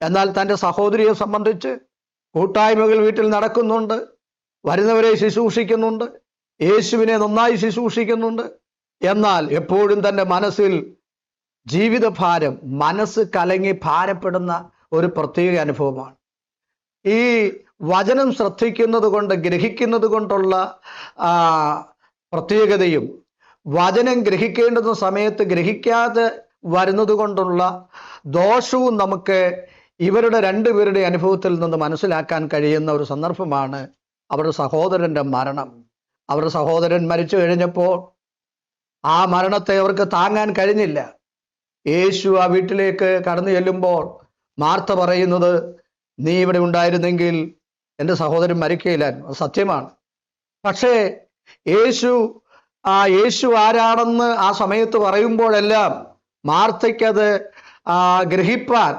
എന്നാൽ തൻ്റെ സഹോദരിയെ സംബന്ധിച്ച് കൂട്ടായ്മകൾ വീട്ടിൽ നടക്കുന്നുണ്ട്, വരുന്നവരെ ശുശ്രൂഷിക്കുന്നുണ്ട്, യേശുവിനെ നന്നായി ശുശ്രൂഷിക്കുന്നുണ്ട്. എന്നാൽ എപ്പോഴും തൻ്റെ മനസ്സിൽ ജീവിതഭാരം, മനസ്സ് കലങ്ങി ഭാരപ്പെടുന്ന ഒരു പ്രത്യേക അനുഭവമാണ്. ഈ വചനം ശ്രദ്ധിക്കുന്നത് കൊണ്ട്, ഗ്രഹിക്കുന്നത് കൊണ്ടുള്ള പ്രത്യേകതയും വചനം ഗ്രഹിക്കേണ്ടുന്ന സമയത്ത് ഗ്രഹിക്കാതെ വരുന്നത് കൊണ്ടുള്ള ദോഷവും നമുക്ക് ഇവരുടെ രണ്ടുപേരുടെ അനുഭവത്തിൽ നിന്ന് മനസ്സിലാക്കാൻ കഴിയുന്ന ഒരു സന്ദർഭമാണ് അവരുടെ സഹോദരൻ്റെ മരണം. അവരുടെ സഹോദരൻ മരിച്ചു കഴിഞ്ഞപ്പോൾ ആ മരണത്തെ അവർക്ക് താങ്ങാൻ കഴിഞ്ഞില്ല. യേശു ആ വീട്ടിലേക്ക് കടന്നു ചെല്ലുമ്പോൾ മാർത്ത പറയുന്നത്, നീ ഇവിടെ ഉണ്ടായിരുന്നെങ്കിൽ എൻ്റെ സഹോദരൻ മരിക്കുകയില്ലായിരുന്നു. അത് സത്യമാണ്. പക്ഷേ യേശു ആരാണെന്ന് ആ സമയത്ത് പറയുമ്പോഴെല്ലാം മാർത്തയ്ക്കത് ഗ്രഹിപ്പാൻ